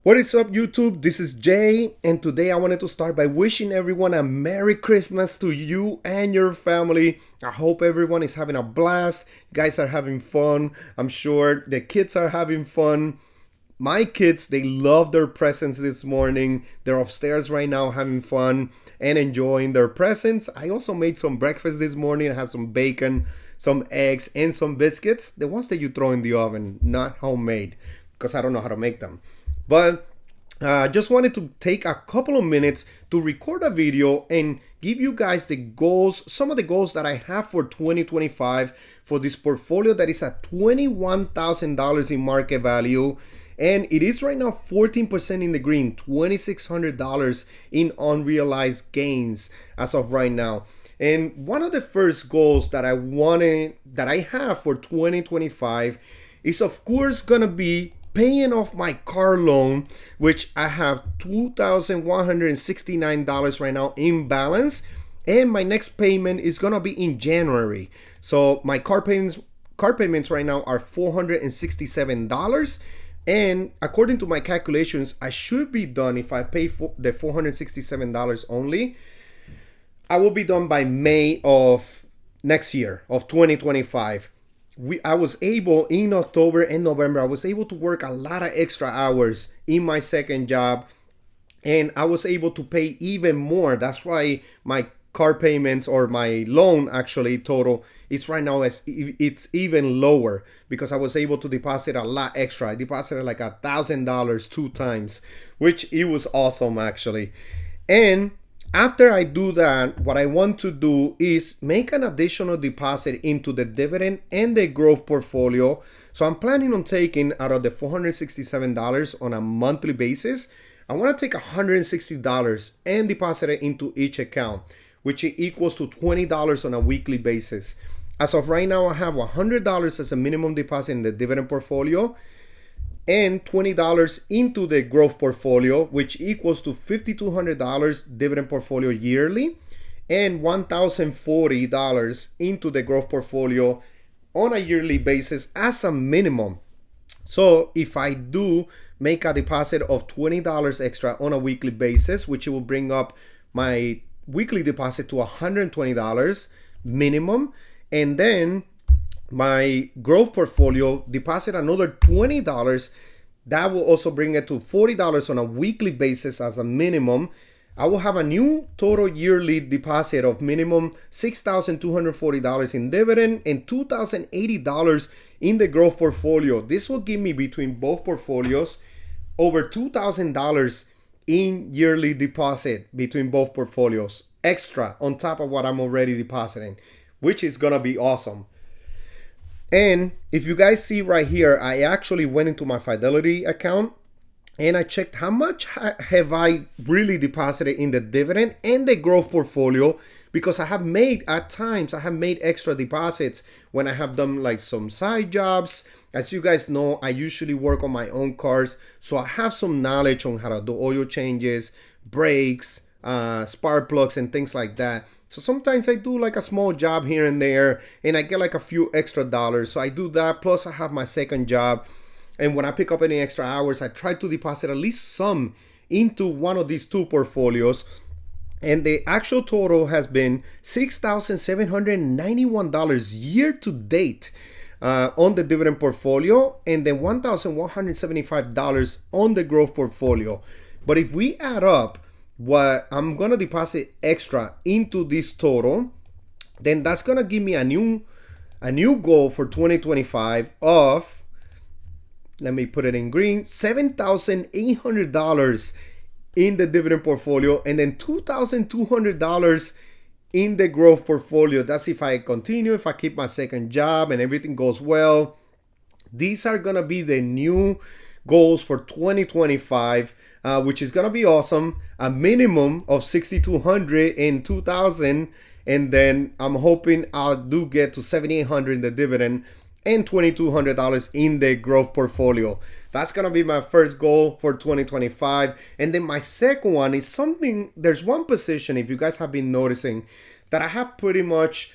What is up, YouTube? This is Jay, and today I wanted to start by wishing everyone a Merry Christmas to you and your family. I hope everyone is having a blast. You guys are having fun. I'm sure the kids are having fun. My kids, they love their presents this morning. They're upstairs right now having fun and enjoying their presents. I also made some breakfast this morning. I had some bacon, some eggs, and some biscuits. The ones that you throw in the oven, not homemade, because I don't know how to make them. But just wanted to take a couple of minutes to record a video and give you guys the goals, some of the goals that I have for 2025 for this portfolio that is at $21,000 in market value. And it is right now 14% in the green, $2,600 in unrealized gains as of right now. And one of the first goals that I have for 2025 is of course gonna be paying off my car loan, which I have $2,169 right now in balance, and my next payment is gonna be in January. So my car payments right now are $467, and according to my calculations, I should be done if I pay for the $467 only. I will be done by May of next year of 2025. I was able in October and November, I was able to work a lot of extra hours in my second job, and I was able to pay even more. That's why my car payments, or my loan actually total, is right now as it's even lower, because I was able to deposit a lot extra. I deposited like $1,000 two times, which it was awesome actually. And after I do that, what I want to do is make an additional deposit into the dividend and the growth portfolio. So I'm planning on taking out of the $467 on a monthly basis, I want to take $160 and deposit it into each account, which equals to $20 on a weekly basis. As of right now, I have $100 as a minimum deposit in the dividend portfolio and $20 into the growth portfolio, which equals to $5,200 dividend portfolio yearly, and $1,040 into the growth portfolio on a yearly basis as a minimum. So if I do make a deposit of $20 extra on a weekly basis, which will bring up my weekly deposit to $120 minimum, and then my growth portfolio deposit another $20, that will also bring it to $40 on a weekly basis as a minimum. I will have a new total yearly deposit of minimum $6,240 in dividend and $2,080 in the growth portfolio. This will give me, between both portfolios, over $2,000 in yearly deposit between both portfolios, extra on top of what I'm already depositing, which is gonna be awesome. And if you guys see right here, I actually went into my Fidelity account and I checked how much have I really deposited in the dividend and the growth portfolio, because I have made, at times, I have made extra deposits when I have done like some side jobs. As you guys know, I usually work on my own cars, so I have some knowledge on how to do oil changes, brakes, spark plugs, and things like that. So sometimes I do like a small job here and there, and I get like a few extra dollars. So I do that. Plus I have my second job. And when I pick up any extra hours, I try to deposit at least some into one of these two portfolios. And the actual total has been $6,791 year to date on the dividend portfolio, and then $1,175 on the growth portfolio. But if we add up what I'm gonna deposit extra into this total, then that's gonna give me a new goal for 2025 of, let me put it in green, $7,800 in the dividend portfolio, and then $2,200 in the growth portfolio. That's if I continue, if I keep my second job and everything goes well. These are gonna be the new goals for 2025, which is gonna be awesome. A minimum of $6,200 and $2,000, and then I'm hoping I do get to $7,800 in the dividend and $2,200 in the growth portfolio. That's gonna be my first goal for 2025. And then my second one is something, there's one position, if you guys have been noticing, that I have pretty much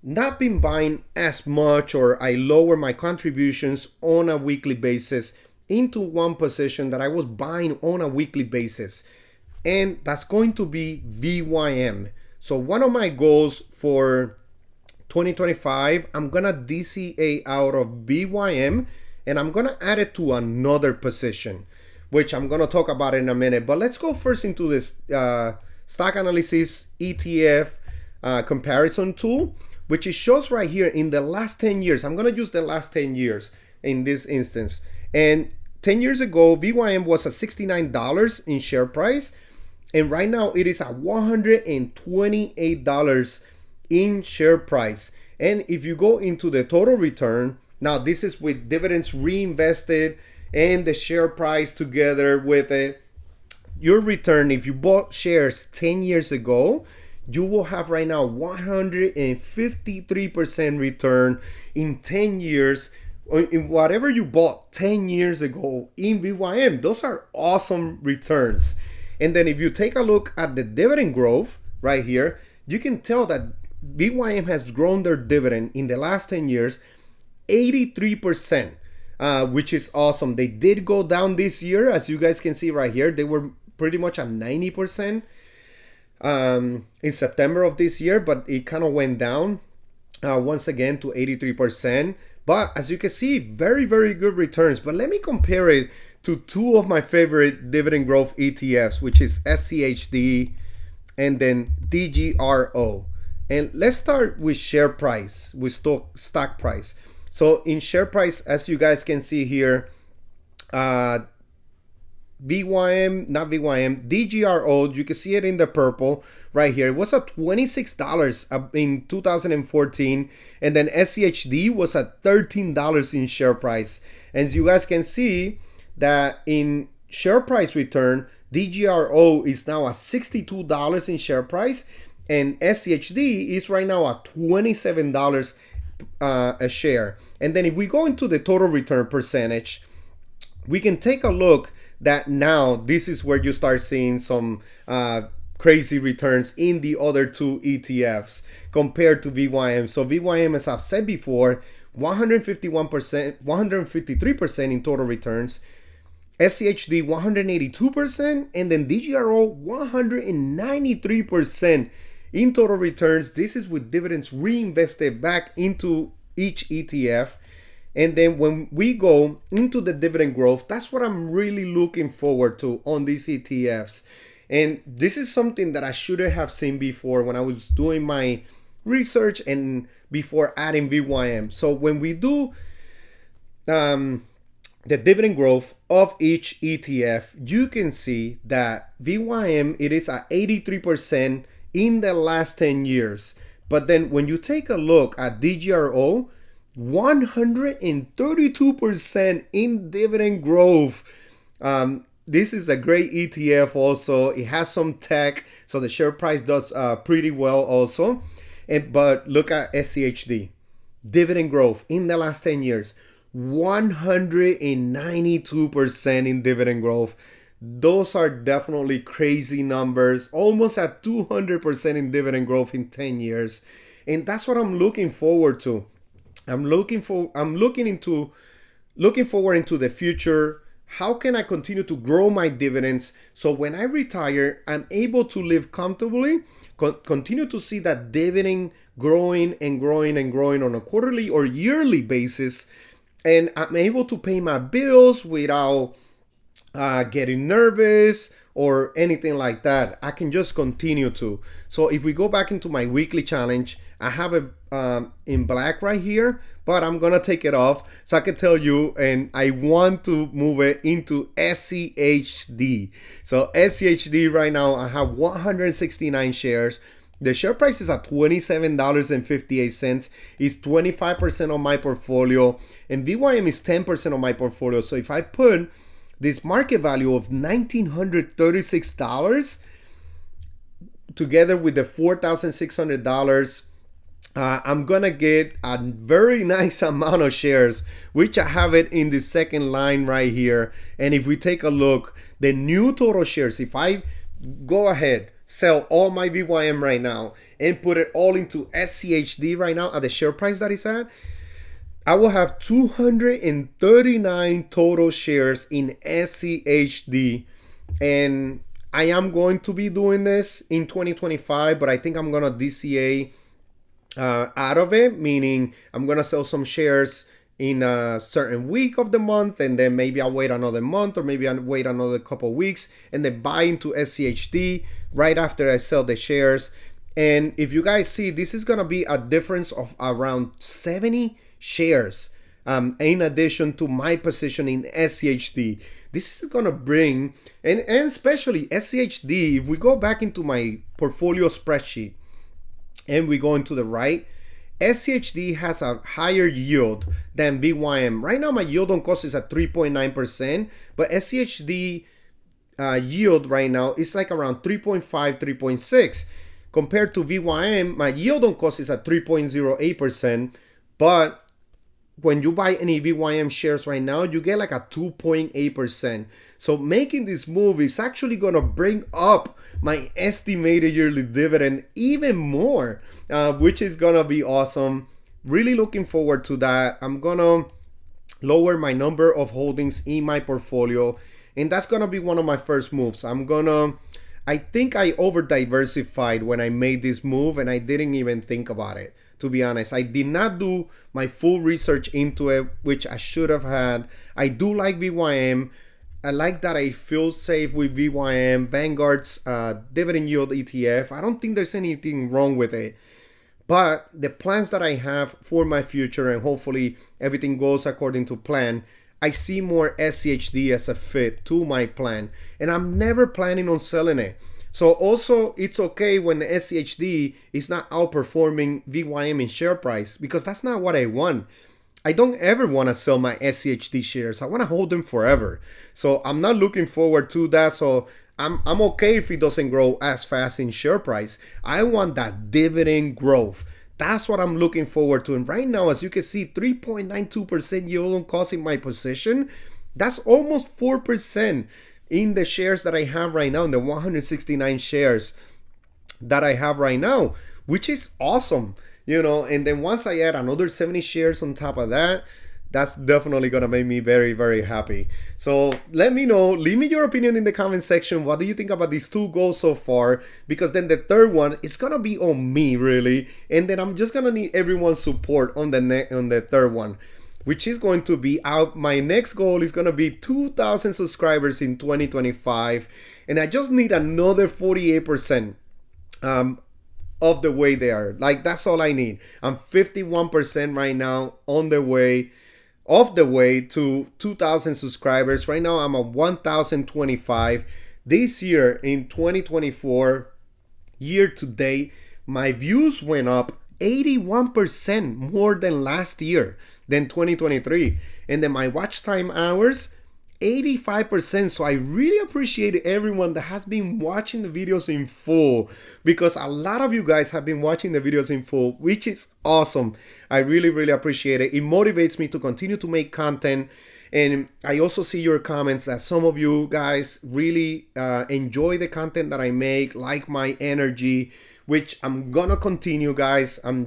not been buying as much, or I lower my contributions on a weekly basis, into one position that I was buying on a weekly basis, and that's going to be VYM. So one of my goals for 2025, I'm gonna DCA out of VYM and I'm gonna add it to another position, which I'm gonna talk about in a minute. But let's go first into this stock analysis ETF comparison tool, which it shows right here in the last 10 years. I'm gonna use the last 10 years in this instance. And 10 years ago, VYM was at $69 in share price. And right now it is at $128 in share price. And if you go into the total return, now this is with dividends reinvested and the share price together with it, your return, if you bought shares 10 years ago, you will have right now 153% return in 10 years in whatever you bought 10 years ago in VYM. Those are awesome returns. And then if you take a look at the dividend growth right here, you can tell that VYM has grown their dividend in the last 10 years 83%, which is awesome. They did go down this year, as you guys can see right here. They were pretty much at 90% in September of this year, but it kind of went down once again to 83%. But as you can see, very, very good returns. But let me compare it to two of my favorite dividend growth ETFs, which is SCHD and then DGRO. And let's start with share price, with stock price. So in share price, as you guys can see here, DGRO, you can see it in the purple right here. It was at $26 in 2014, and then SCHD was at $13 in share price. And as you guys can see that in share price return, DGRO is now at $62 in share price, and SCHD is right now at $27 a share. And then if we go into the total return percentage, we can take a look that now this is where you start seeing some crazy returns in the other two ETFs compared to VYM. So VYM, as I've said before, 151%, 153% in total returns. SCHD 182%, and then DGRO 193% in total returns. This is with dividends reinvested back into each ETF. And then when we go into the dividend growth, that's what I'm really looking forward to on these ETFs. And this is something that I should have seen before when I was doing my research and before adding VYM. So when we do the dividend growth of each ETF, you can see that VYM, it is at 83% in the last 10 years. But then when you take a look at DGRO, 132% in dividend growth. This is a great ETF also. It has some tech, so the share price does pretty well also. But look at SCHD. Dividend growth in the last 10 years, 192% in dividend growth. Those are definitely crazy numbers, almost at 200% in dividend growth in 10 years. And that's what I'm looking forward to. I'm looking forward into the future. How can I continue to grow my dividends so when I retire, I'm able to live comfortably, continue to see that dividend growing and growing and growing on a quarterly or yearly basis, and I'm able to pay my bills without getting nervous or anything like that. I can just continue to. So if we go back into my weekly challenge, I have it in black right here, but I'm gonna take it off so I can tell you, and I want to move it into SCHD. So SCHD right now, I have 169 shares. The share price is at $27.58. It's 25% of my portfolio, and VYM is 10% of my portfolio. So if I put this market value of $1,936 together with the $4,600, I'm gonna get a very nice amount of shares, which I have it in the second line right here. And if we take a look, the new total shares, if I go ahead, sell all my VYM right now and put it all into SCHD right now at the share price that it's at, I will have 239 total shares in SCHD, and I am going to be doing this in 2025, but I think I'm gonna DCA out of it, meaning I'm gonna sell some shares in a certain week of the month, and then maybe I'll wait another month, or maybe I'll wait another couple weeks and then buy into SCHD right after I sell the shares. And if you guys see, this is gonna be a difference of around 70 shares in addition to my position in SCHD. This is gonna bring, and especially SCHD, if we go back into my portfolio spreadsheet and we go into the right, SCHD has a higher yield than VYM. Right now, my yield on cost is at 3.9%, but SCHD yield right now is like around 3.5, 3.6. Compared to VYM, my yield on cost is at 3.08%, but when you buy any VYM shares right now, you get like a 2.8%. So making this move is actually going to bring up my estimated yearly dividend even more, which is going to be awesome. Really looking forward to that. I'm going to lower my number of holdings in my portfolio, and that's going to be one of my first moves. I think I over diversified when I made this move, and I didn't even think about it. To be honest, I did not do my full research into it, which I should have had. I do like VYM. I like that I feel safe with VYM, Vanguard's dividend yield ETF. I don't think there's anything wrong with it. But the plans that I have for my future, and hopefully everything goes according to plan, I see more SCHD as a fit to my plan. And I'm never planning on selling it. So also, it's okay when the SCHD is not outperforming VYM in share price, because that's not what I want. I don't ever want to sell my SCHD shares. I want to hold them forever. So I'm not looking forward to that. So I'm okay if it doesn't grow as fast in share price. I want that dividend growth. That's what I'm looking forward to. And right now, as you can see, 3.92% yield on cost in my position. That's almost 4%. In the shares that I have right now, in the 169 shares that I have right now, which is awesome, and then once I add another 70 shares on top of that, that's definitely gonna make me very, very happy. So let me know, leave me your opinion in the comment section. What do you think about these two goals so far? Because then the third one is gonna be on me, really, and then I'm just gonna need everyone's support on the third one, which is going to be out. My next goal is going to be 2,000 subscribers in 2025. And I just need another 48% of the way there. Like, that's all I need. I'm 51% right now off the way to 2,000 subscribers. Right now, I'm at 1,025. This year, in 2024, year to date, my views went up 81% more than last year, than 2023. And then my watch time hours, 85%. So I really appreciate everyone that has been watching the videos in full, because a lot of you guys have been watching the videos in full, which is awesome. I really, really appreciate it. It motivates me to continue to make content. And I also see your comments that some of you guys really enjoy the content that I make, like my energy, which I'm gonna continue, guys. I'm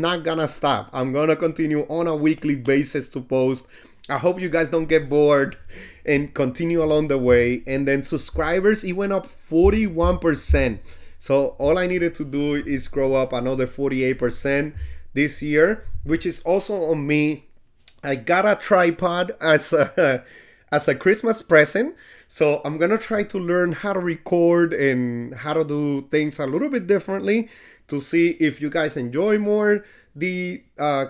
not gonna stop. I'm gonna continue on a weekly basis to post. I hope you guys don't get bored and continue along the way. And then subscribers, it went up 41%. So all I needed to do is grow up another 48% this year, which is also on me. I got a tripod as a Christmas present. So I'm gonna try to learn how to record and how to do things a little bit differently to see if you guys enjoy more the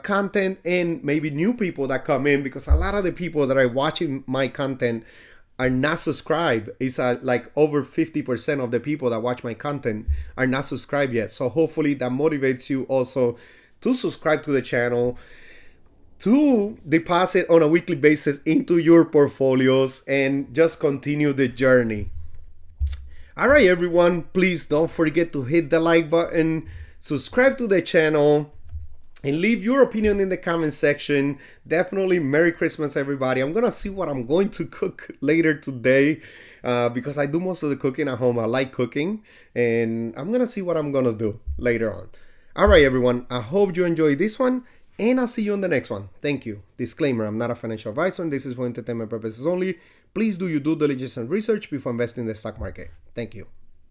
content, and maybe new people that come in, because a lot of the people that are watching my content are not subscribed. It's like over 50% of the people that watch my content are not subscribed yet. So hopefully that motivates you also to subscribe to the channel, to deposit on a weekly basis into your portfolios, and just continue the journey. All right, everyone, please don't forget to hit the like button, subscribe to the channel, and leave your opinion in the comment section. Definitely Merry Christmas, everybody. I'm gonna see what I'm going to cook later today, because I do most of the cooking at home. I like cooking, and I'm gonna see what I'm gonna do later on. All right, everyone, I hope you enjoyed this one, and I'll see you on the next one. Thank you. Disclaimer, I'm not a financial advisor, and this is for entertainment purposes only. Please do your due diligence and research before investing in the stock market. Thank you.